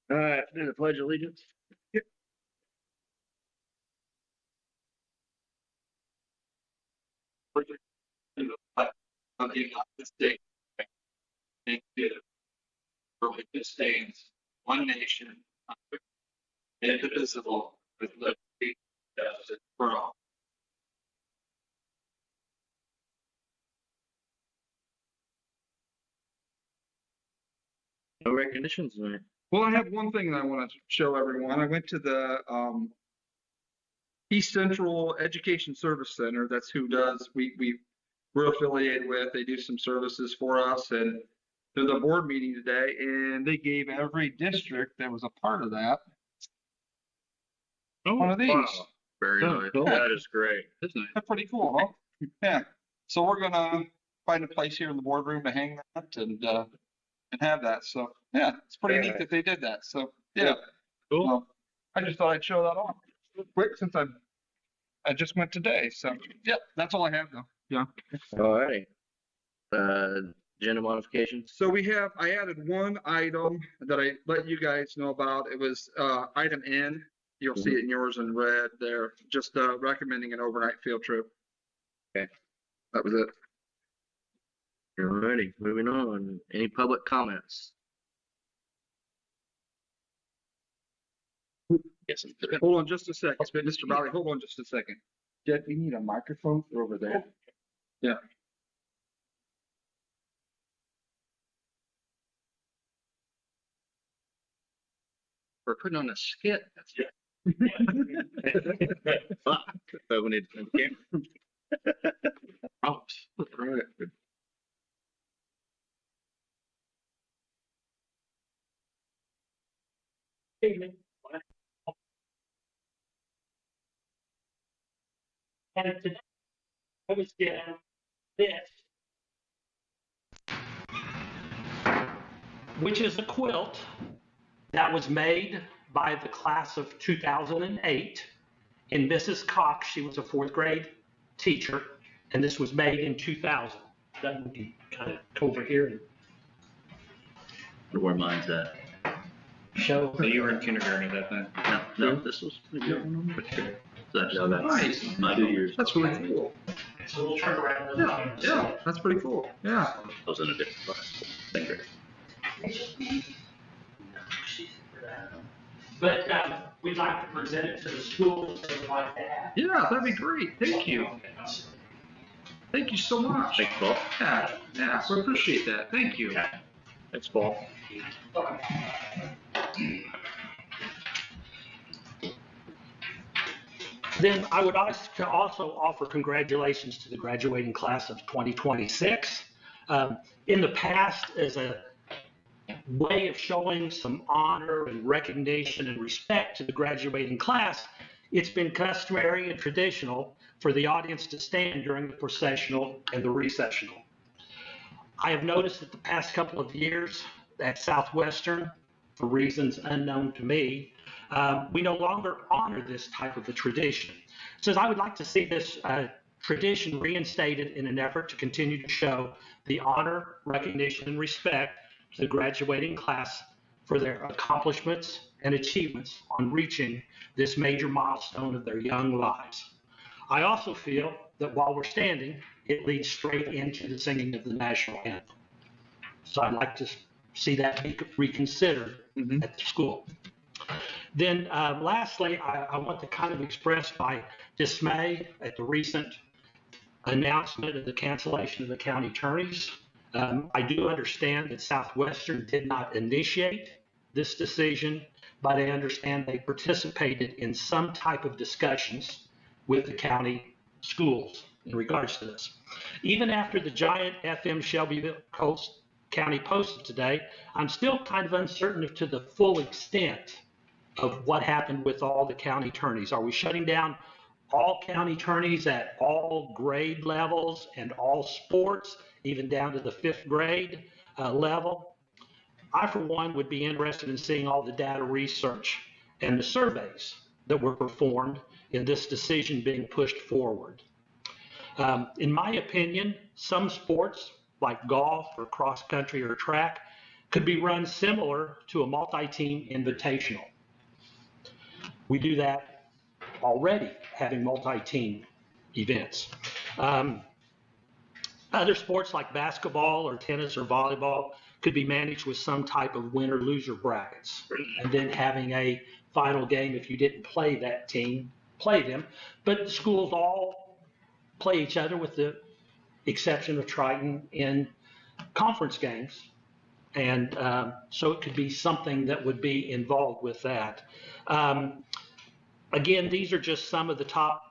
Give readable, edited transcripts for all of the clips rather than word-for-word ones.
All right, do the Pledge of Allegiance. Of the United States, and for which it stands, one nation, indivisible, with liberty and justice for all. No recognitions, man. Well, I have one thing that I want to show everyone. I went to the East Central Education Service Center. That's who does we're affiliated with. They do some services for us, and there's a board meeting today, and they gave every district that was a part of that one of these. Wow. Very Oh, nice. cool. That is great. That's pretty cool, huh? Yeah. So we're gonna find a place here in the boardroom to hang that and have that. So yeah, it's pretty neat that they did that. So yeah. Cool. Well, I just thought I'd show that off real quick since I just went today. So yeah, that's all I have though. Yeah. All right. Agenda modifications. So I added one item that I let you guys know about. It was item N. You'll see it in yours in red there. Just recommending an overnight field trip. Okay. That was it. Alrighty, moving on. Any public comments? Yes. Hold on just a second. Mr. Bowley, hold on just a second. Jed, we need a microphone for over there. Yeah. We're putting on a skit. That's it. But we need to Oh, right. And today I was given this, which is a quilt that was made by the class of 2008. And Mrs. Cox, she was a fourth grade teacher, and this was made in 2000. That would be kind of over here and where mine's at. show. So you were in kindergarten at that time? No, this was No, that's Nice. 2 years. That's really cool. So we'll turn around. Yeah, that's pretty cool. Yeah. I was in a different class. Thank you. But we'd like to present it to the schools and like that. Yeah, that'd be great. Thank you. Thank you so much. Thanks, Paul. Yeah, we appreciate that. Thank you. Thanks, Paul. Then I would like to also offer congratulations to the graduating class of 2026. In the past, as a way of showing some honor and recognition and respect to the graduating class, it's been customary and traditional for the audience to stand during the processional and the recessional. I have noticed that the past couple of years at Southwestern, for reasons unknown to me, we no longer honor this type of a tradition. So I would like to see this tradition reinstated in an effort to continue to show the honor, recognition, and respect to the graduating class for their accomplishments and achievements on reaching this major milestone of their young lives. I also feel that while we're standing, it leads straight into the singing of the national anthem. So I'd like to see that be reconsidered at the school. Then lastly, I want to kind of express my dismay at the recent announcement of the cancellation of the county attorneys. I do understand that Southwestern did not initiate this decision, but I understand they participated in some type of discussions with the county schools in regards to this. Even after the giant FM Shelbyville Coast County posted today, I'm still kind of uncertain to the full extent of what happened with all the county attorneys. Are we shutting down all county attorneys at all grade levels and all sports, even down to the 5th grade level? I, for one, would be interested in seeing all the data research and the surveys that were performed in this decision being pushed forward. In my opinion, some sports like golf or cross country or track could be run similar to a multi-team invitational. We do that already, having multi-team events. Other sports like basketball or tennis or volleyball could be managed with some type of winner-loser brackets, and then having a final game if you didn't play that team, play them. But the schools all play each other with the exception of Triton in conference games. And so it could be something that would be involved with that. Again, these are just some of the top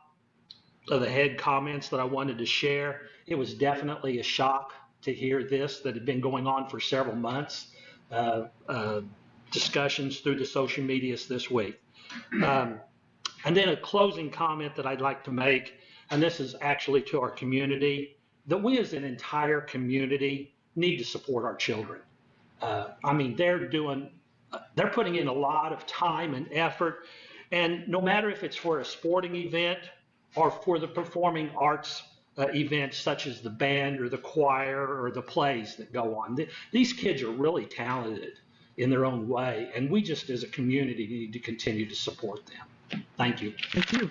of the head comments that I wanted to share. It was definitely a shock to hear this that had been going on for several months. Discussions through the social medias this week. And then a closing comment that I'd like to make, and this is actually to our community, that we as an entire community need to support our children. I mean, they're putting in a lot of time and effort, and no matter if it's for a sporting event or for the performing arts events such as the band or the choir or the plays that go on, these kids are really talented in their own way, and we just as a community need to continue to support them. Thank you. Thank you.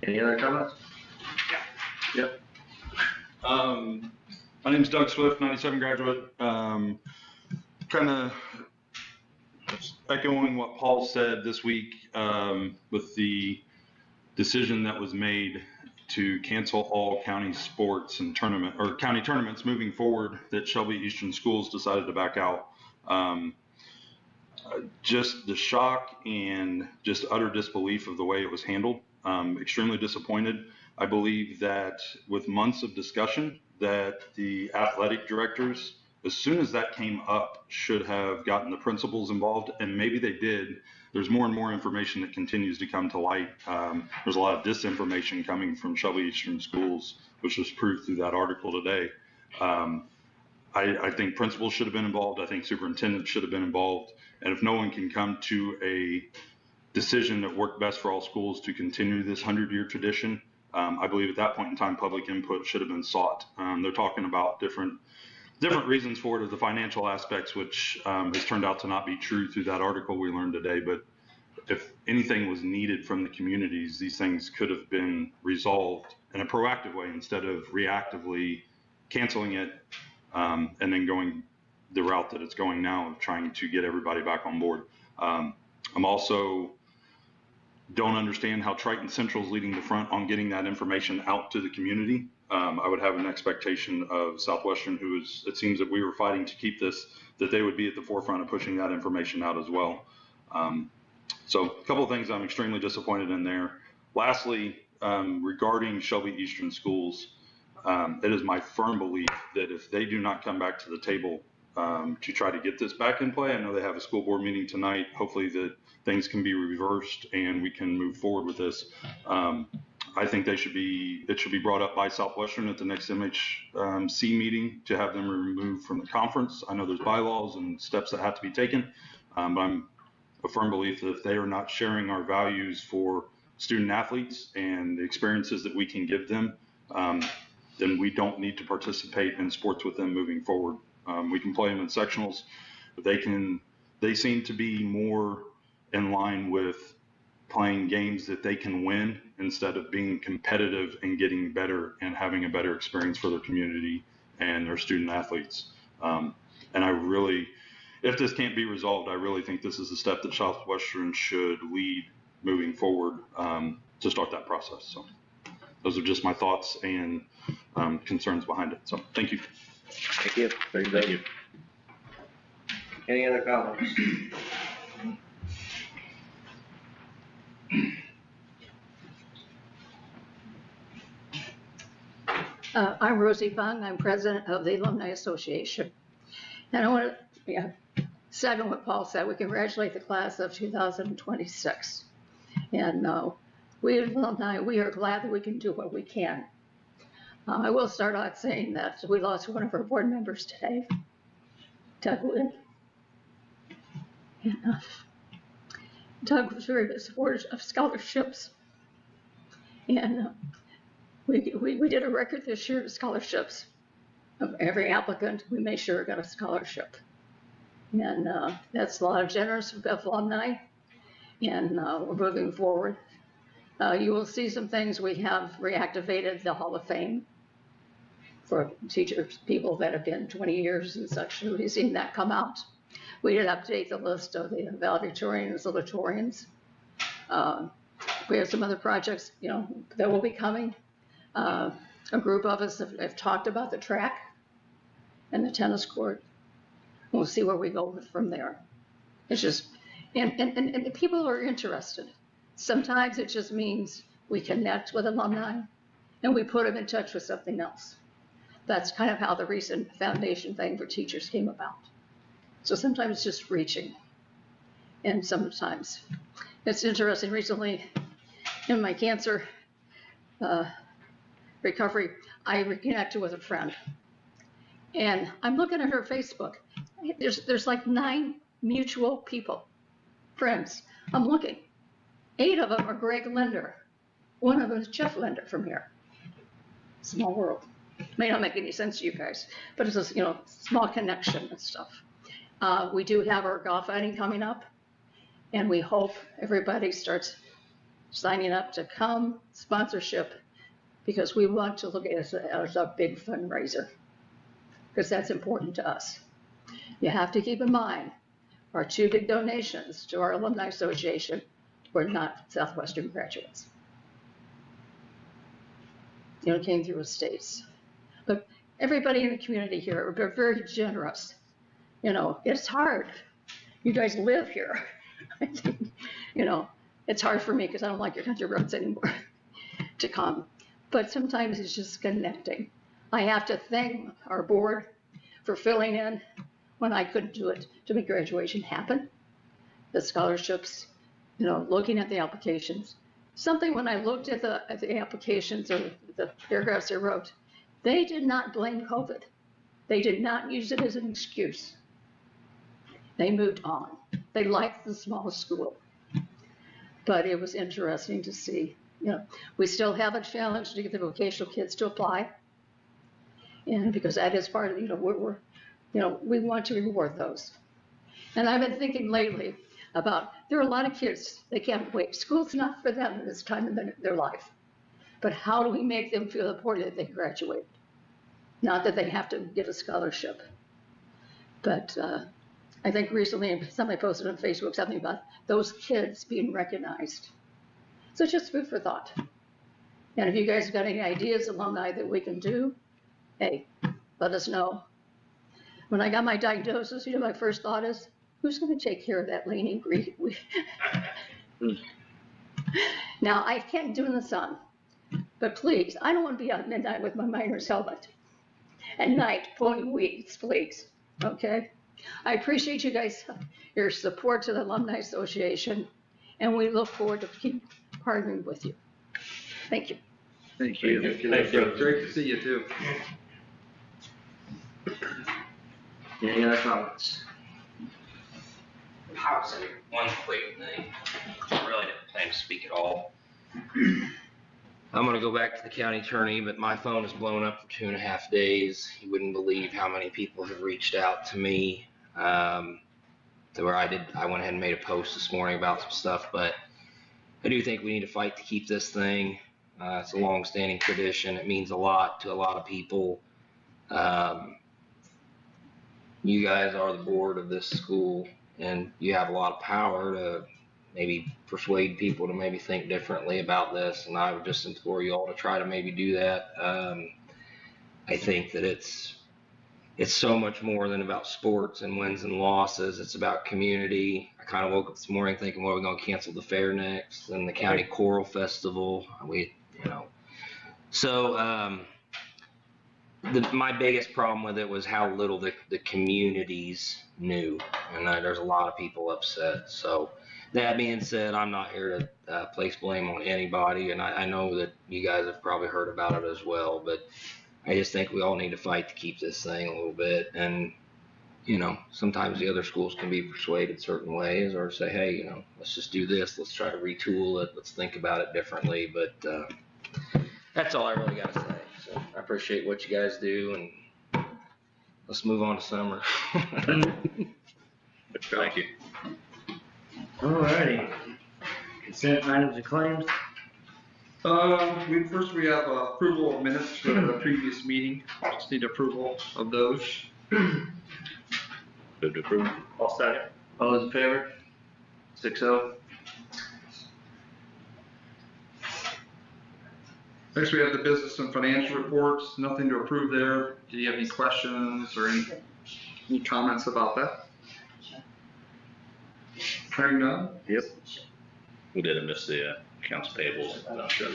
Any other comments? Yep. My name's Doug Swift, 97 graduate. Kind of echoing what Paul said this week with the decision that was made to cancel all county sports and county tournaments moving forward, that Shelby Eastern Schools decided to back out. Just the shock and just utter disbelief of the way it was handled. Extremely disappointed. I believe that with months of discussion, that the athletic directors, as soon as that came up, should have gotten the principals involved, and maybe they did. There's more and more information that continues to come to light. There's a lot of disinformation coming from Shelby Eastern Schools, which was proved through that article today. I think principals should have been involved. I think superintendents should have been involved. And if no one can come to a decision that worked best for all schools to continue this 100-year tradition, I believe at that point in time, public input should have been sought. They're talking about different reasons for it, of the financial aspects, which has turned out to not be true through that article we learned today. But if anything was needed from the communities, these things could have been resolved in a proactive way instead of reactively canceling it and then going the route that it's going now of trying to get everybody back on board. I'm also don't understand how Triton Central is leading the front on getting that information out to the community. I would have an expectation of Southwestern, it seems that we were fighting to keep this, that they would be at the forefront of pushing that information out as well. So a couple of things I'm extremely disappointed in there. Lastly, regarding Shelby Eastern Schools, it is my firm belief that if they do not come back to the table to try to get this back in play, I know they have a school board meeting tonight. Hopefully that things can be reversed and we can move forward with this. I think it should be brought up by Southwestern at the next MHC meeting to have them removed from the conference. I know there's bylaws and steps that have to be taken, but I'm a firm belief that if they are not sharing our values for student athletes and the experiences that we can give them, then we don't need to participate in sports with them moving forward. We can play them in sectionals, but they seem to be more in line with playing games that they can win instead of being competitive and getting better and having a better experience for their community and their student athletes. And I really, if this can't be resolved, I really think this is a step that Southwestern should lead moving forward to start that process. So those are just my thoughts and concerns behind it. So thank you. Thank you. Thank you. Any other comments? I'm Rosie Fung. I'm president of the Alumni Association. And I want to second what Paul said. We congratulate the class of 2026. And we as alumni, we are glad that we can do what we can. I will start out saying that we lost one of our board members today, Doug Wood. And Doug was very supportive of scholarships. And we did a record this year of scholarships. of every applicant, we made sure got a scholarship. And that's a lot of generous alumni, and we're moving forward. You will see some things. We have reactivated the Hall of Fame for teachers, people that have been 20 years and such. We've seen that come out. We did update the list of the valedictorians, salutatorians. We have some other projects, that will be coming. A group of us have talked about the track and the tennis court. We'll see where we go from there. It's just, and people are interested. Sometimes it just means we connect with alumni and we put them in touch with something else. That's kind of how the recent foundation thing for teachers came about. So sometimes it's just reaching. And sometimes it's interesting. Recently in my cancer recovery, I reconnected with a friend. And I'm looking at her Facebook. There's like 9 mutual people, friends. I'm looking. 8 of them are Greg Linder. 1 of them is Jeff Linder from here. Small world. May not make any sense to you guys, but it's a small connection and stuff. We do have our golf outing coming up, and we hope everybody starts signing up to come, sponsorship, because we want to look at it as a big fundraiser, because that's important to us. You have to keep in mind, our 2 big donations to our Alumni Association were not Southwestern graduates. Came through estates. But everybody in the community here are very generous. It's hard. You guys live here. It's hard for me because I don't like your country roads anymore to come. But sometimes it's just connecting. I have to thank our board for filling in when I couldn't do it to make graduation happen. The scholarships, looking at the applications. Something when I looked at the applications or the paragraphs they wrote, they did not blame COVID. They did not use it as an excuse. They moved on. They liked the small school. But it was interesting to see, we still have a challenge to get the vocational kids to apply. And because that is part of, we want to reward those. And I've been thinking lately about, there are a lot of kids, they can't wait. School's not for them at this time in their life. But how do we make them feel important that they graduate? Not that they have to get a scholarship. But I think recently somebody posted on Facebook something about those kids being recognized. So it's just food for thought. And if you guys have got any ideas, alumni, that we can do, hey, let us know. When I got my diagnosis, my first thought is, who's going to take care of that leaning Greek? Now, I can't do in the sun, but please, I don't want to be out at midnight with my miner's helmet at night pulling weeds, please, okay? I appreciate you guys, your support to the Alumni Association, and we look forward to keep partnering with you. Thank you. Thank you. Thank you. Great to see you too. Any other comments? I'll say one quick thing. I really didn't plan to speak at all. I'm gonna go back to the county attorney, but my phone is blown up for 2.5 days. You wouldn't believe how many people have reached out to me. To where I went ahead and made a post this morning about some stuff, but I do think we need to fight to keep this thing. It's a long-standing tradition. It means a lot to a lot of people. You guys are the board of this school, and you have a lot of power to maybe persuade people to maybe think differently about this, and I would just implore you all to try to maybe do that. I think that it's so much more than about sports and wins and losses. It's about community. I kind of woke up this morning thinking, well, we're going to cancel the fair next and the county choral festival. My biggest problem with it was how little the communities knew, and there's a lot of people upset. So that being said, I'm not here to place blame on anybody, and I know that you guys have probably heard about it as well, but I just think we all need to fight to keep this thing a little bit. And sometimes the other schools can be persuaded certain ways, or say, hey, let's just do this, let's try to retool it, let's think about it differently. But that's all I really got to say. So I appreciate what you guys do, and let's move on to summer. Thank you. Alrighty. Consent items and claims. We have approval of minutes for the previous meeting. Just need approval of those. Move to approve. All second. All those in favor? 6-0. Next, we have the business and financial reports. Nothing to approve there. Do you have any questions or any comments about that? Hearing none? Yep. We didn't miss the accounts payable. Not sure.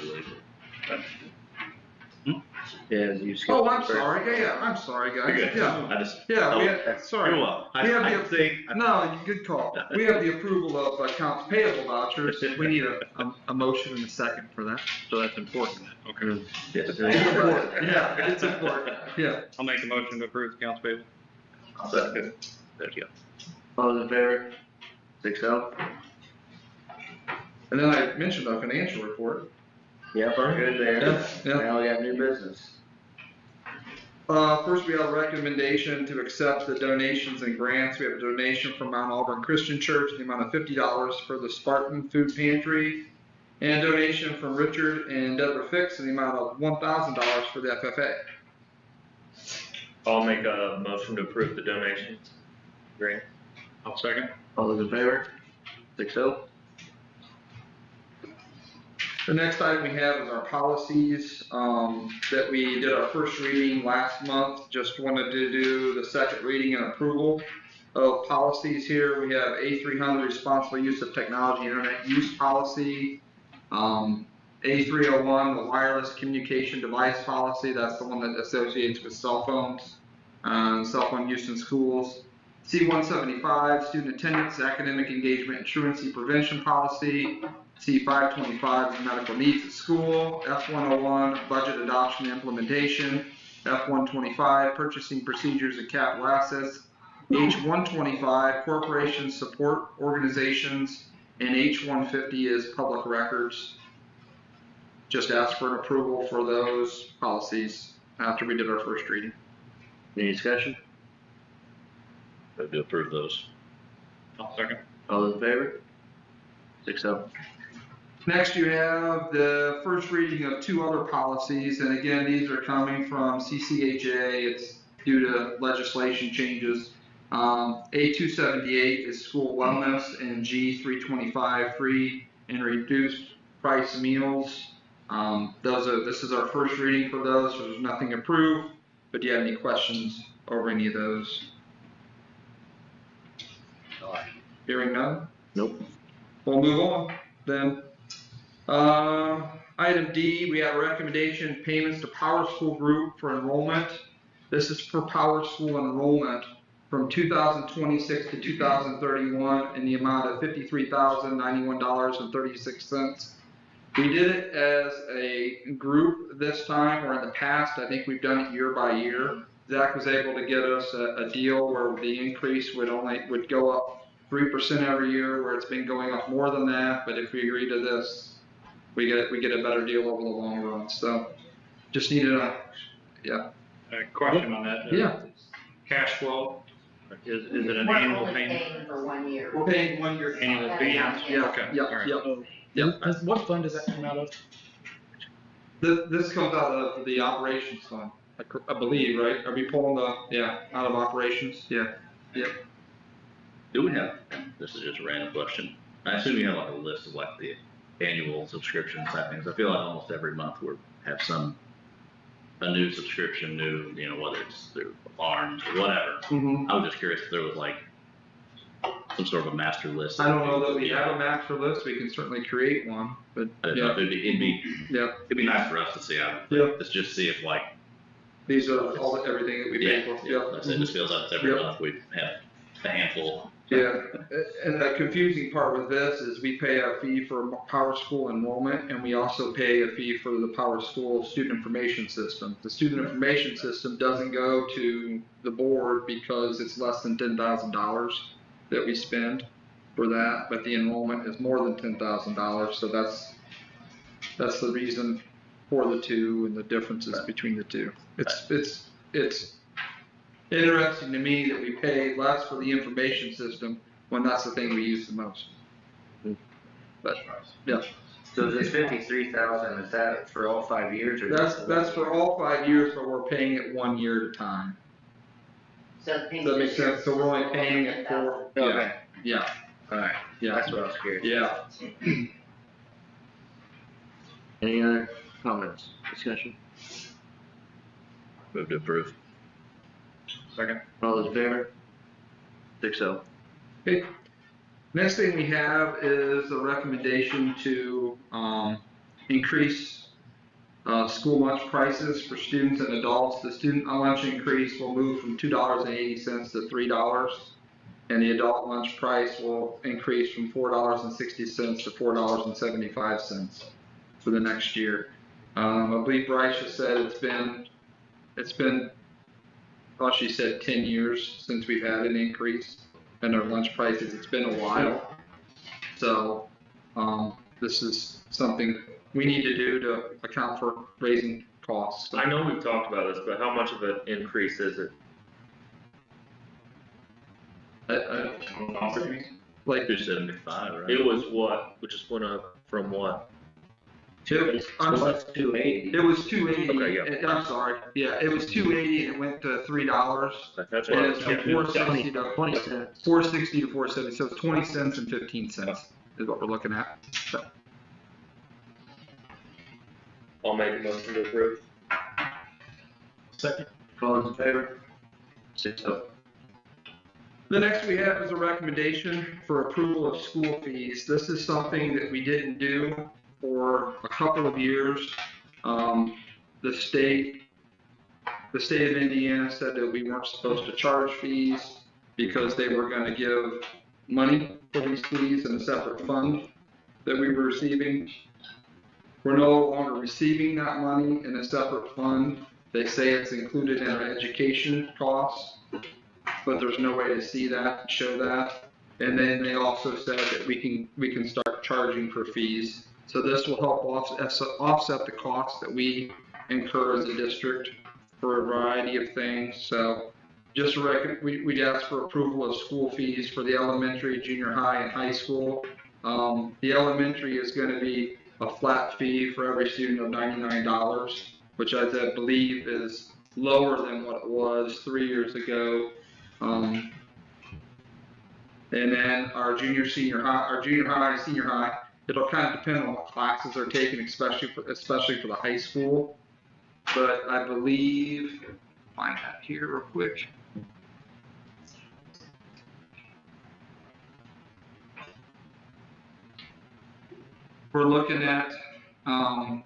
Yeah, you skipped. Oh, I'm sorry. Yeah, I'm sorry, guys. You're good. Yeah. I just. Yeah, we Oh, had, sorry. You're welcome. We have I the- think. No, good call. We have the approval of accounts payable vouchers. We need a motion and a second for that. So that's important. Okay. Yes. It's important. Yeah, it's important. Yeah. I'll make a motion to approve the accounts payable. Second. There you go. All those in favor? 6-0. And then I mentioned our financial report. Yep, we're good there. Yeah. Now we got new business. First, we have a recommendation to accept the donations and grants. We have a donation from Mount Auburn Christian Church in the amount of $50 for the Spartan Food Pantry, and a donation from Richard and Deborah Fix in the amount of $1,000 for the FFA. I'll make a motion to approve the donations. Grant. I'll second. All those in favor? 6-0. The next item we have is our policies, that we did our first reading last month. Just wanted to do the second reading and approval of policies here. We have A300, responsible use of technology, internet use policy. A301, the wireless communication device policy. That's the one that associates with cell phones, cell phone use in schools. C175, student attendance, academic engagement, and truancy prevention policy. C525 is medical needs at school. F101, budget adoption and implementation. F125, purchasing procedures and capital assets. H125, corporations, support organizations. And H150 is public records. Just ask for an approval for those policies after we did our first reading. Any discussion? Move to approve those. I'll second. All those in favor? 6-0. Next, you have the first reading of two other policies, and again, these are coming from CCHA. It's due to legislation changes. A278 is school wellness, and G325 free and reduced price meals. This is our first reading for those, so there's nothing approved. But do you have any questions over any of those? Hearing none? Nope. We'll move on then. Item D, we have a recommendation payments to Power School Group for enrollment. This is for Power School enrollment from 2026 to 2031 in the amount of $53,091.36. We did it as a group this time, or in the past, I think we've done it year by year. Zach was able to get us a deal where the increase would go up 3% every year, where it's been going up more than that. But if we agree to this, we get a better deal over the long run. So just needed A question on that. Yeah. Cash flow, is it an We're annual only payment? paying for 1 year. We're paying 1 year. Annual fee? Yeah, Okay. yeah, All right. yeah. What fund does that come out of? This comes out of the operations fund, I believe, right? Are we pulling out of operations? Yeah. Do we have, this is just a random question. I assume you have like a list of like the annual subscription type things. I feel like almost every month we have a new subscription, whether it's through farms or whatever. Mm-hmm. I was just curious if there was like some sort of a master list. I don't know that we have a master list. We can certainly create one, but I didn't know if it'd be nice for us to see. Let's just see if like. These are everything that we pay for. It just feels like every month we have a handful. Yeah, and the confusing part with this is we pay a fee for Power School enrollment, and we also pay a fee for the Power School student information system. The student information system doesn't go to the board because it's less than $10,000 that we spend for that, but the enrollment is more than $10,000, so that's the reason for the two and the differences between the two. It's interesting to me that we pay less for the information system when that's the thing we use the most. But, yeah. So this 53,000, is that for all 5 years or? That's for all 5 years, but we're paying it 1 year at a time. So Does that make sense? So we're only paying it for, yeah, Okay, yeah, alright, yeah, that's what I was curious. yeah. Any other comments, discussion? Move to approve. Second. All those in favor? 6-0. Okay. Next thing we have is a recommendation to, increase, school lunch prices for students and adults. The student lunch increase will move from $2.80 to $3, and the adult lunch price will increase from $4.60 to $4.75 for the next year. I believe Bryce just said it's been, well, she said 10 years since we've had an increase in our lunch prices. It's been a while. So, this is something we need to do to account for raising costs. I know we've talked about this, but how much of an increase is it? Like, 275, right? It was what? We just went up from what? I'm sorry, That's 280. it was 280. Okay, yeah. I'm sorry. Yeah, it was 280 and it went to $3. That's And what. it's from 460 to 20 cents. 460 to 470. So it's 20 cents and 15 cents is what we're looking at. So, I'll make a motion to approve. second. All those in favor? 6-0. The next we have is a recommendation for approval of school fees. This is something that we didn't do for a couple of years. The state of Indiana said that we weren't supposed to charge fees because they were going to give money for these fees in a separate fund that we were receiving. We're no longer receiving that money in a separate fund. They say it's included in our education costs, but there's no way to see that, show that. And then they also said that we can start charging for fees. So this will help offset the costs that we incur as a district for a variety of things. So just we'd ask for approval of school fees for the elementary, junior high, and high school. The elementary is going to be a flat fee for every student of $99, which I believe is lower than what it was 3 years ago. And then our junior high, senior high, it'll kind of depend on what classes they're taking, especially for the high school. But I believe, find that here real quick. We're looking at, 6th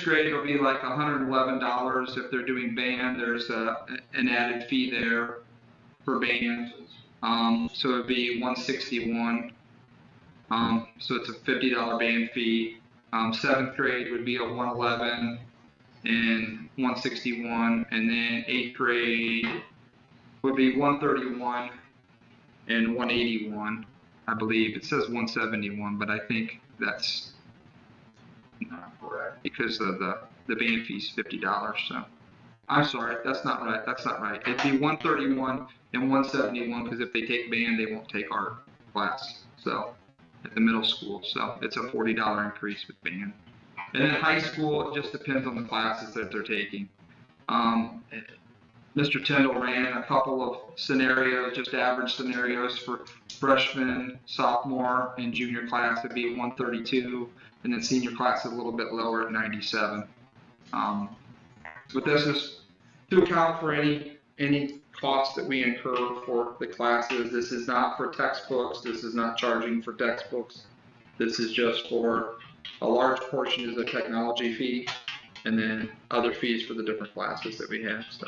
grade will be like $111 if they're doing band. There's an added fee there for band. So it'd be $161. So it's a $50 band fee. 7th grade would be a $111 and $161, and then 8th grade would be $131 and $181. I believe it says $171, but I think that's not correct because of the band fee's $50. So I'm sorry, that's not right. That's not right. It'd be $131 and $171 because if they take band, they won't take art class. So at the middle school, so it's a $40 increase with band. And then high school, it just depends on the classes that they're taking. Mr. Tyndall ran a couple of scenarios, just average scenarios for freshman, sophomore, and junior class would be 132, and then senior class is a little bit lower at 97. But this is to account for any costs that we incur for the classes. This is not for textbooks. This is not charging for textbooks. This is just for a large portion is a technology fee, and then other fees for the different classes that we have. So.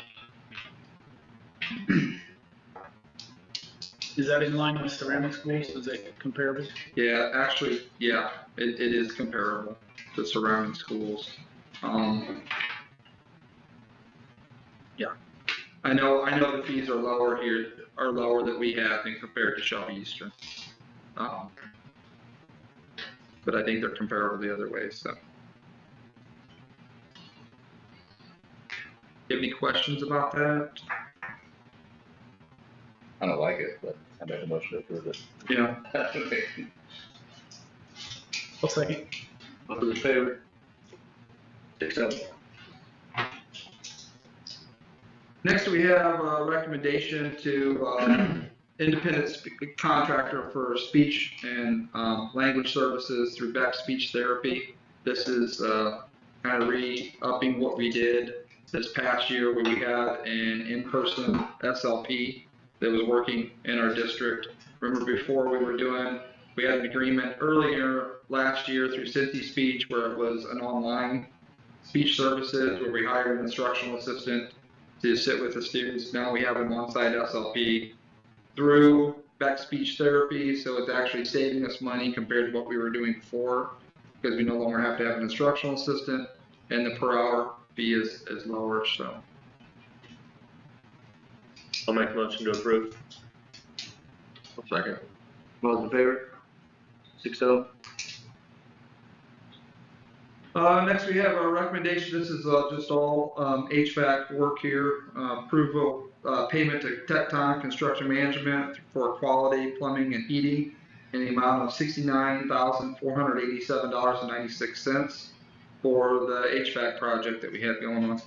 Is that in line with surrounding schools? Is it comparable? Yeah, actually, yeah, it is comparable to surrounding schools. Yeah, I know the fees are lower that we have than compared to Shelby Eastern. But I think they're comparable the other way, so. you have any questions about that? I don't like it, but I make a motion to approve it. Yeah. I'll second. All those in favor? 6-0. Next, we have a recommendation to independent contractor for speech and language services through Beck Speech Therapy. This is kind of re-upping what we did this past year, where we had an in-person SLP that was working in our district. Remember before we had an agreement earlier last year through Cincy Speech where it was an online speech services where we hired an instructional assistant to sit with the students. Now we have an on-site SLP through Beck Speech Therapy, so it's actually saving us money compared to what we were doing before, because we no longer have to have an instructional assistant, and the per hour fee is lower. So I'll make a motion to approve. Second. All those in favor? 6-0. Next, we have a recommendation. This is just all HVAC work here. Approval payment to Tecton Construction Management for quality plumbing and heating in the amount of $69,487.96 for the HVAC project that we have going on.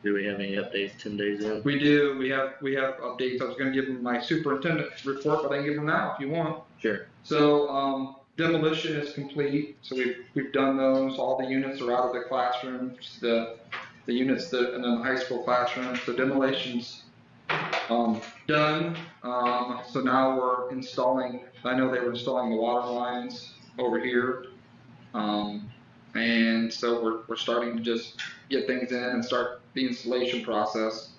Do we have any updates 10 days in? We do. We have updates. I was going to give them my superintendent report, but I can give them now if you want. Sure. So demolition is complete. So we've done those. All the units are out of the classrooms. The units that in the high school classrooms. So demolition's done. So now we're installing. I know they were installing the water lines over here. And so we're starting to just get things in and start the installation process.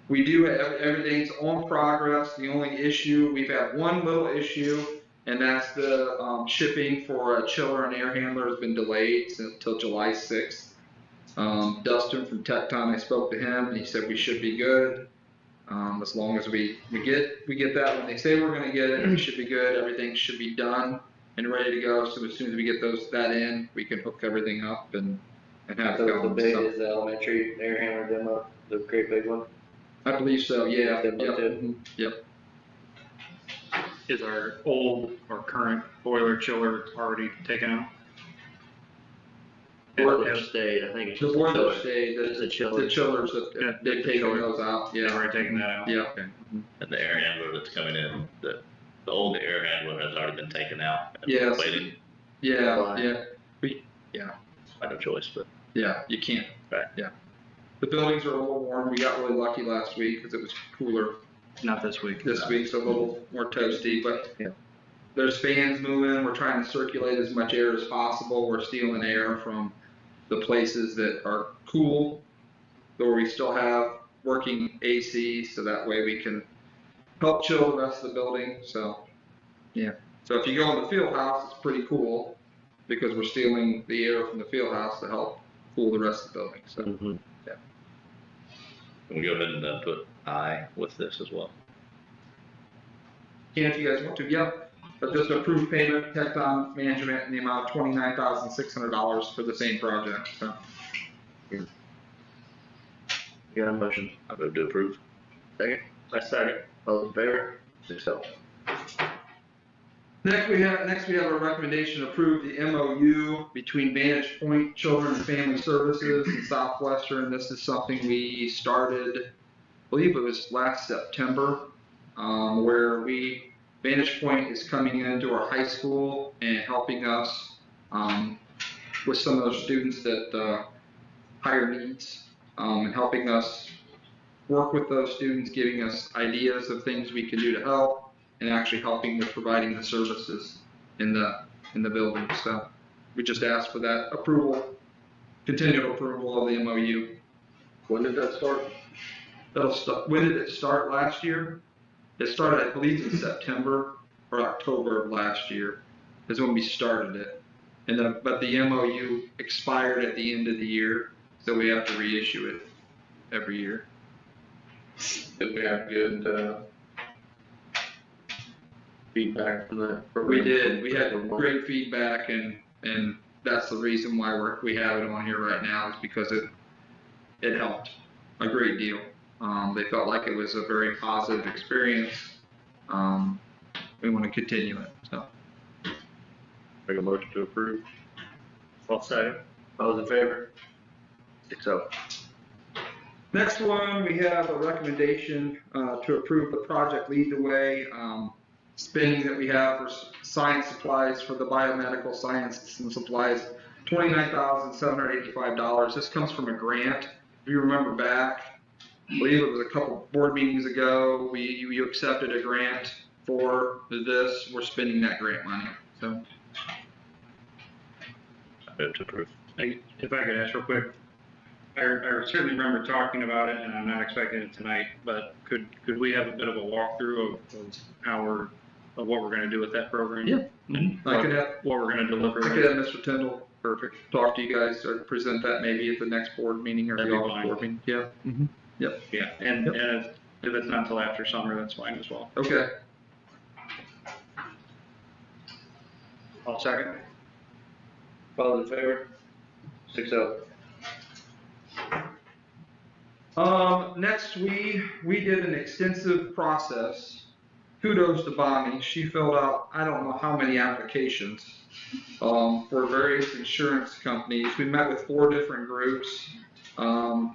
We do have everything's on progress. The only issue, we've had one little issue, and that's the shipping for a chiller and air handler has been delayed until July 6th. Dustin from Tecton, I spoke to him, and he said we should be good. As long as we get that when they say we're going to get it, we should be good. Everything should be done and ready to go. So as soon as we get that in, we can hook everything up and have it So going. the big is the elementary air handler demo, the great big one? I believe so. Yeah. Demo Yep. too? Yep. Is our old or current boiler chiller already taken out? Boiler stayed, I think it's The just a boiler chiller. stayed. It's a chiller. The chillers, they've taken those out. Yeah, Yeah. already taken that out? Yeah. Okay. And the air handler that's coming in, the old air handler has already been taken out. And Yes. Waiting, Yeah. Yeah. I no choice, but. Yeah. You can't. Right. Yeah. The buildings are a little warm. We got really lucky last week because it was cooler Not this week. this week's a little more toasty, but Yeah. there's fans moving. We're trying to circulate as much air as possible. We're stealing air from the places that are cool, where we still have working AC, so that way we can help chill the rest of the building. So, yeah. So if you go in the field house, it's pretty cool because we're stealing the air from the field house to help cool the rest of the building. So, Mhm. Can we go ahead and put I with this as well? if you guys want to, yep. But just approved payment, Tecton Management in the amount of $29,600 for the same project. So, You got a motion? I vote to approve. Second? I second. All those in favor? 6-0. next we have a recommendation to approve the MOU between Vantage Point Children and Family Services and Southwestern. This is something we started, I believe it was last September, where Vantage Point is coming into our high school and helping us with some of those students that higher needs, and helping us work with those students, giving us ideas of things we can do to help, and actually helping with providing the services in the building. So we just asked for that approval, continued approval of the MOU. When did that start? When did it start last year? It started, I believe, in September or October of last year is when we started it. But the MOU expired at the end of the year, so we have to reissue it every year. Did we have good feedback from that? We did. We had great feedback, and that's the reason why we have it on here right now, is because it helped. a great deal. They felt like it was a very positive experience. We want to continue it, so. Make a motion to approve. I'll second. All those in favor? 6-0. Next one, we have a recommendation to approve the project Lead the Way spending that we have for science supplies for the biomedical science and supplies, $29,785. This comes from a grant. If you remember back, I believe it was a couple board meetings ago, you accepted a grant for this. We're spending that grant money. So. Move to approve. If I could ask real quick, I certainly remember talking about it, and I'm not expecting it tonight, but could we have a bit of a walkthrough of what we're gonna do with that program? Yeah. I could have. What we're gonna deliver. I could have Mr. Tyndall, perfect, talk to you guys or present that maybe at the next board meeting or That'd the be August fine. board meeting. Yeah. Mm-hmm. Yep. Yeah, and if it's not until after summer, that's fine as well. Okay. I'll second. All those in favor? 6-0. Next, we did an extensive process. Kudos to Bonnie. She filled out, I don't know how many applications, for various insurance companies. We met with 4 different groups, to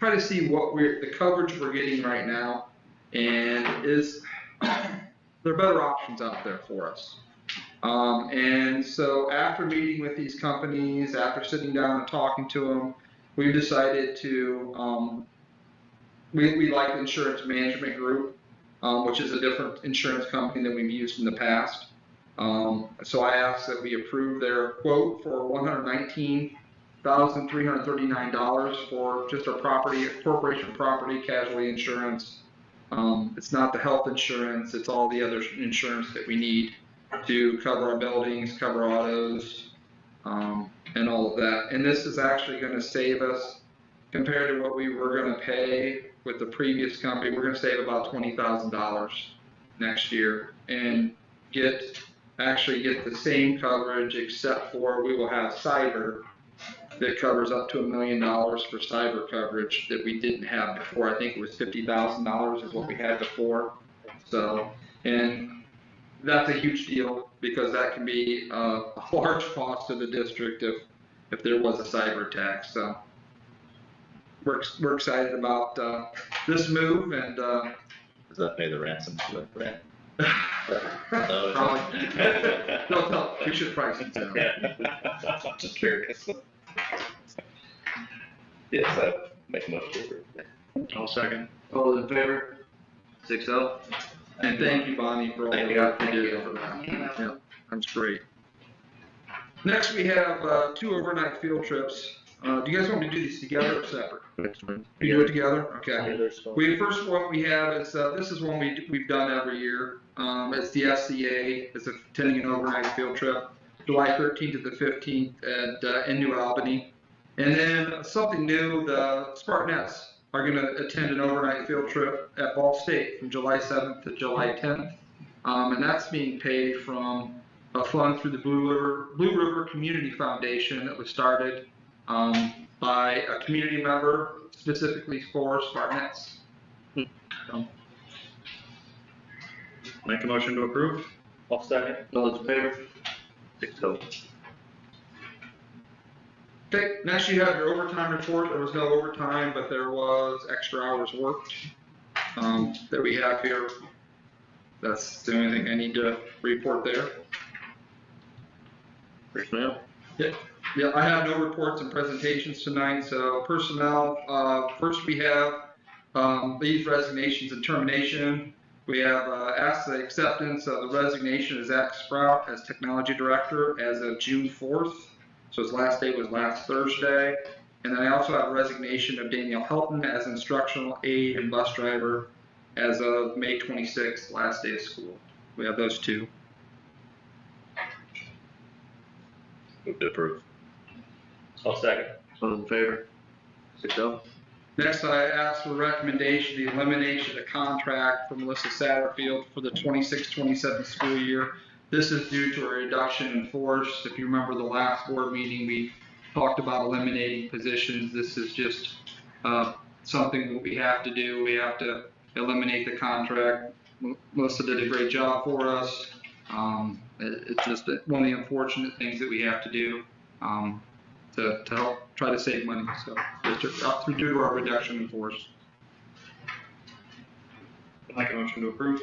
try to see what the coverage we're getting right now, and there are better options out there for us. And so after meeting with these companies, after sitting down and talking to them, we decided to, we like the Insurance Management Group, which is a different insurance company than we've used in the past. So I asked that we approve their quote for $119,339 for just our corporation property casualty insurance. It's not the health insurance, it's all the other insurance that we need to cover our buildings, cover autos, and all of that. And this is actually going to save us, compared to what we were going to pay with the previous company, we're going to save about $20,000 next year and actually get the same coverage, except for we will have cyber that covers up to $1 million for cyber coverage that we didn't have before. I think it was $50,000 is what we had before. So, and that's a huge deal because that can be a large cost to the district if there was a cyber attack. So we're excited about this move, and Does that pay the ransom for the grant? probably no, we should price it down. I'm just curious. Yes, make a motion to approve. I'll second. All those in favor? 6-0. And thank you, Bonnie, for all the work you did over that. Yeah, that's great. Next, we have 2 overnight field trips. Do you guys want me to do these together or separate? You do it together? Okay. First one we have is, this is one we've done every year. It's the SCA. It's attending an overnight field trip, July 13th to the 15th in New Albany. And then something new, the Spartanettes are going to attend an overnight field trip at Ball State from July 7th to July 10th. And that's being paid from a fund through the Blue River Community Foundation that was started by a community member specifically for Spartanettes. Make a motion to approve. All second. All those in favor? 6-0. Okay, next you have your overtime report. There was no overtime, but there was extra hours worked that we have here. That's the only thing I need to report there. Personnel. Yeah, I have no reports and presentations tonight, so personnel, first we have leave resignations and termination. We have asked the acceptance of the resignation of Zach Sprout as Technology Director as of June 4th. So his last day was last Thursday. And then I also have a resignation of Daniel Helton as Instructional Aide and Bus Driver as of May 26th, last day of school. We have those 2. Move to approve. All second. All those in favor? 6-0. Next, I ask for recommendation, the elimination of the contract for Melissa Satterfield for the 26-27 school year. This is due to a reduction in force. If you remember the last board meeting, we talked about eliminating positions. This is just something that we have to do. We have to eliminate the contract. Melissa did a great job for us. It's just one of the unfortunate things that we have to do to help try to save money. So due to our reduction in force. I'd like a motion to approve.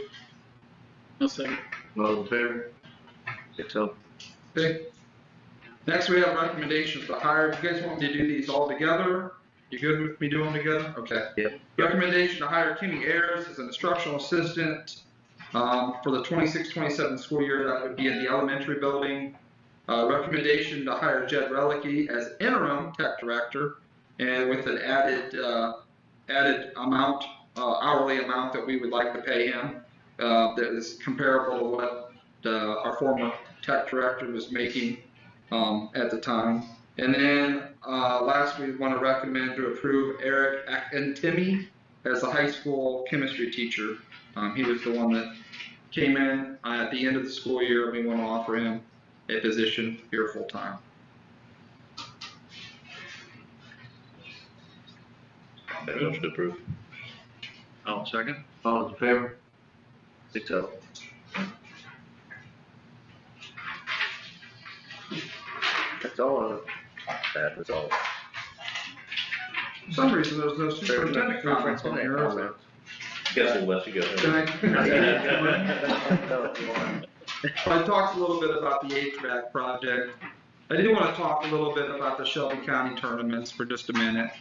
I'll second. All in favor? 6-0. Okay. Next, we have recommendations to hire. If you guys want me to do these all together, you good with me doing them together? Okay. Yep. Recommendation to hire Kimmy Ayers as an instructional assistant for the 26-27 school year. That would be in the elementary building. Recommendation to hire Jed Relicky as interim tech director, and with an added amount, hourly amount that we would like to pay him that is comparable to what our former tech director was making at the time. And then last, we want to recommend to approve Eric Timmy as the high school chemistry teacher. He was the one that came in at the end of the school year. We want to offer him a position here full time. Motion to approve. I'll second. All in favor? 6-0. That's all. That was all. For some reason, there's no superintendent comments on here. Guess we'll let you go. I talked a little bit about the HVAC project. I do want to talk a little bit about the Shelby County tournaments for just a minute.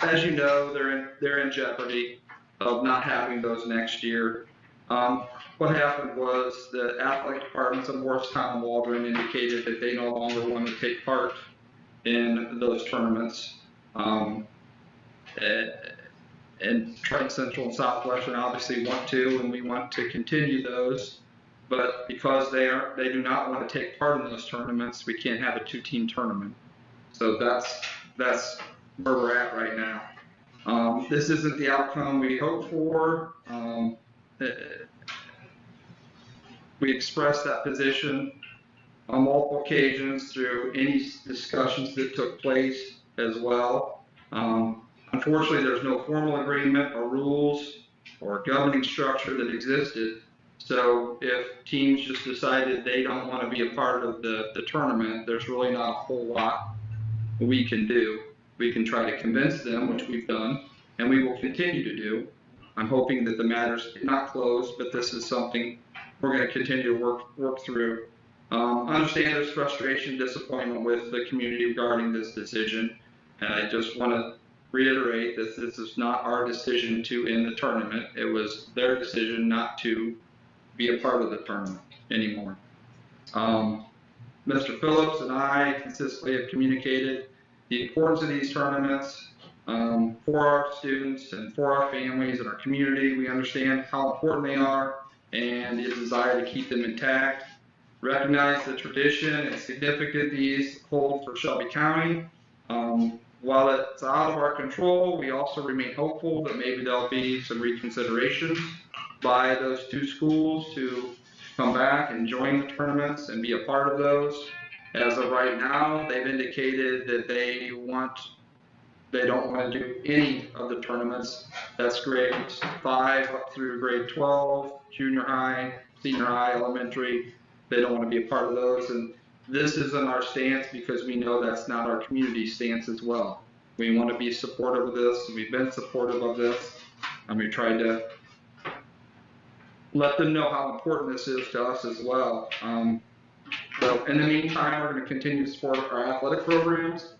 As you know, they're in jeopardy of not having those next year. What happened was the athletic departments of Morristown and Waldron indicated that they no longer want to take part in those tournaments. And Triton Central and Southwestern obviously want to, and we want to continue those. But because they do not want to take part in those tournaments, we can't have a 2-team tournament. So that's where we're at right now. This isn't the outcome we hoped for. We expressed that position on multiple occasions through any discussions that took place as well. Unfortunately, there's no formal agreement or rules or governing structure that existed. So if teams just decided they don't want to be a part of the tournament, there's really not a whole lot we can do. We can try to convince them, which we've done, and we will continue to do. I'm hoping that the matter's not closed, but this is something we're going to continue to work through. Understand there's frustration, disappointment with the community regarding this decision, and I just want to reiterate that this is not our decision to end the tournament. It was their decision not to be a part of the tournament anymore. Mr. Phillips and I consistently have communicated the importance of these tournaments for our students and for our families and our community. We understand how important they are and the desire to keep them intact. Recognize the tradition and significance these hold for Shelby County. While it's out of our control, we also remain hopeful that maybe there'll be some reconsideration by those two schools to come back and join the tournaments and be a part of those. As of right now, they've indicated that they don't want to do any of the tournaments. That's grades 5 up through grade 12, junior high, senior high, elementary. They don't want to be a part of those. And this isn't our stance because we know that's not our community stance as well. We want to be supportive of this. We've been supportive of this. And we tried to let them know how important this is to us as well. So in the meantime, we're going to continue to support our athletic programs,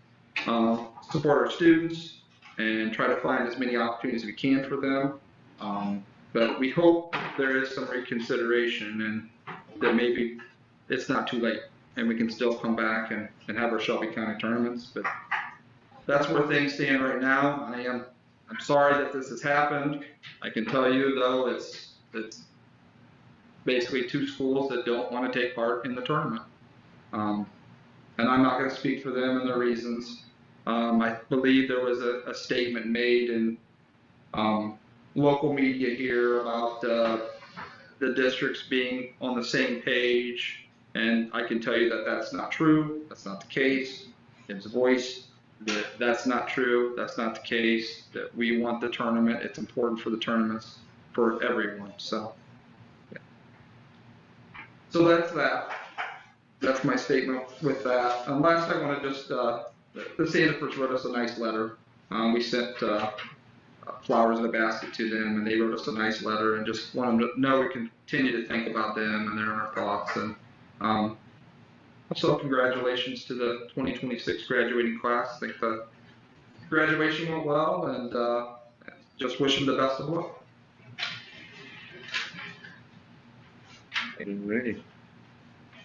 support our students, and try to find as many opportunities as we can for them. But we hope there is some reconsideration and that maybe it's not too late and we can still come back and have our Shelby County tournaments. But that's where things stand right now. I'm sorry that this has happened. I can tell you though, it's basically two schools that don't want to take part in the tournament. And I'm not going to speak for them and their reasons. I believe there was a statement made in local media here about the districts being on the same page, and I can tell you that that's not true. That's not the case. It was voiced that's not true. That's not the case. That we want the tournament. It's important for the tournaments for everyone. So, yeah. So that's that. That's my statement with that. Last, I want to just, the Sandifers wrote us a nice letter. We sent flowers in a basket to them, and they wrote us a nice letter, and just want them to know we continue to think about them, and they're in our thoughts. And so congratulations to the 2026 graduating class. I think the graduation went well, and just wish them the best of luck. Alrighty.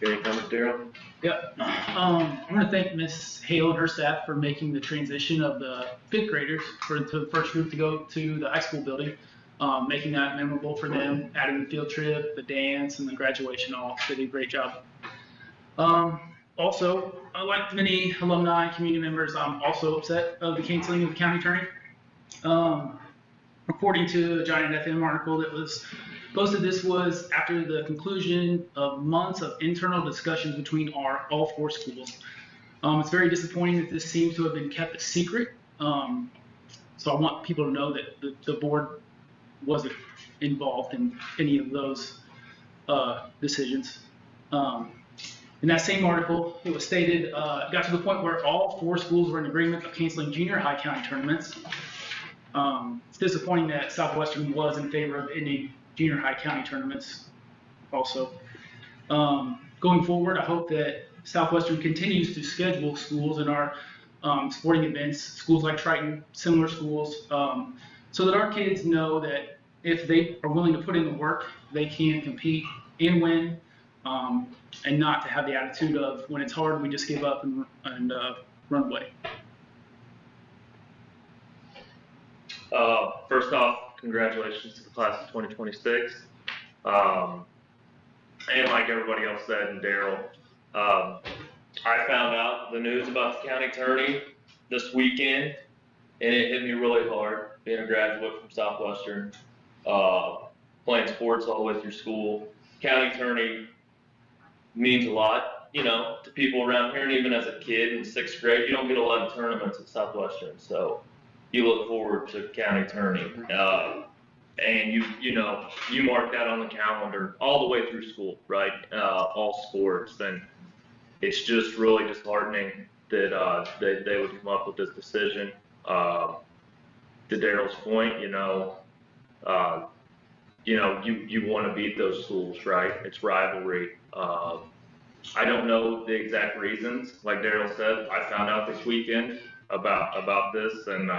Any comments, Daryl? Yep. I want to thank Miss Hale and her staff for making the transition of the 5th graders to the first group to go to the high school building, making that memorable for them, adding the field trip, the dance, and the graduation all. They did a great job. Also, like many alumni and community members, I'm also upset of the canceling of the county attorney. According to a Giant FM article that was posted, this was after the conclusion of months of internal discussions between all 4 schools. It's very disappointing that this seems to have been kept a secret. So I want people to know that the board wasn't involved in any of those decisions. In that same article, it was stated, it got to the point where all 4 schools were in agreement of canceling junior high county tournaments. It's disappointing that Southwestern was in favor of ending junior high county tournaments also. Going forward, I hope that Southwestern continues to schedule schools in our sporting events, schools like Triton, similar schools, so that our kids know that if they are willing to put in the work, they can compete and win, and not to have the attitude of when it's hard, we just give up and run away. First off, congratulations to the class of 2026. And like everybody else said, and Daryl, I found out the news about the county attorney this weekend, and it hit me really hard, being a graduate from Southwestern, playing sports all the way through school. County attorney means a lot, you know, to people around here, and even as a kid in 6th grade, you don't get a lot of tournaments at Southwestern, so you look forward to county attorney. And you know, you mark that on the calendar all the way through school, right? All sports, and it's just really disheartening that they would come up with this decision. To Daryl's point, you want to beat those schools, right? It's rivalry. I don't know the exact reasons. Like Daryl said, I found out this weekend about this, and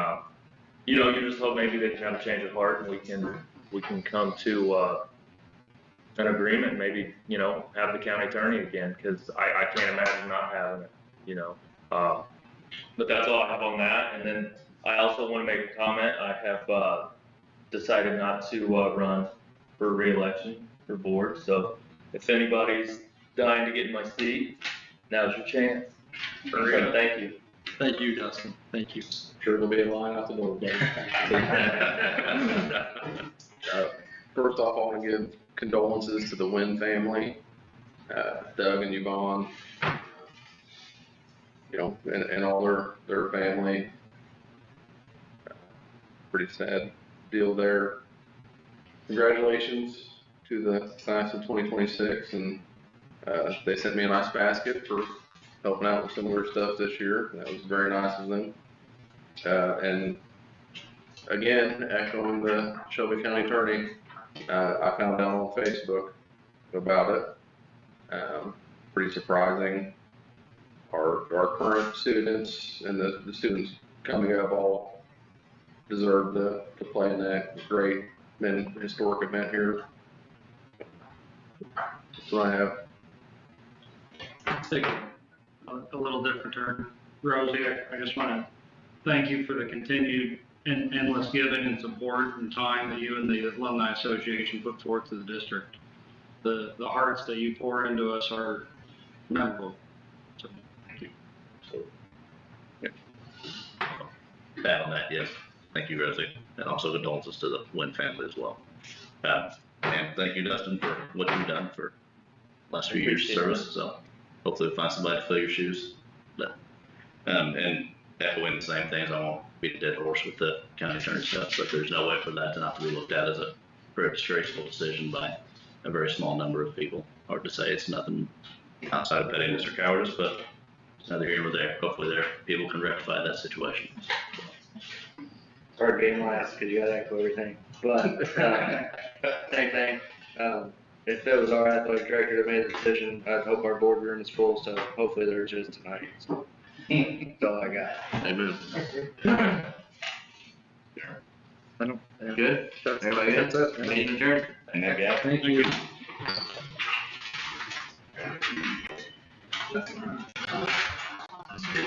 you just hope maybe they can have a change of heart, and we can come to an agreement, maybe, have the county attorney again, because I can't imagine not having it, but that's all I have on that. And then I also want to make a comment. I have decided not to run for re-election for board, so if anybody's dying to get in my seat, now's your chance. So thank you. Thank you, Dustin. Thank you. Sure there'll be a line out the door, Dan. First off, I want to give condolences to the Wynn family, Doug and Yvonne, and all their family. Pretty sad deal there. Congratulations to the class of 2026, and they sent me a nice basket for helping out with similar stuff this year. That was very nice of them. And again, echoing the Shelby County Attorney, I found out on Facebook about it. Pretty surprising. Our current students and the students coming up all deserve to play in that great and historic event here. That's what I have. Take a little different turn. Rosie, I just want to thank you for the continued and endless giving and support and time that you and the Alumni Association put forth to the district. The hearts that you pour into us are memorable. So, thank you. Pat on that, yes. Thank you, Rosie. And also condolences to the Wynn family as well. And thank you, Dustin, for what you've done for the last few years of service. So hopefully we'll find somebody to fill your shoes. But, and echoing the same things. I won't beat a dead horse with the county attorney stuff, but there's no way for that to not to be looked at as a very traceable decision by a very small number of people. Hard to say. It's nothing outside of pettiness or cowardice, but it's neither here nor there. Hopefully people can rectify that situation. It's hard being last because you gotta echo everything, but, same thing. If it was our athletic director that made the decision, I'd hope our boardroom is full, so hopefully theirs is tonight. So, that's all I got. Amen. I don't. Good? Everybody good? That's it. Meeting adjourned. Thank you. Thank you.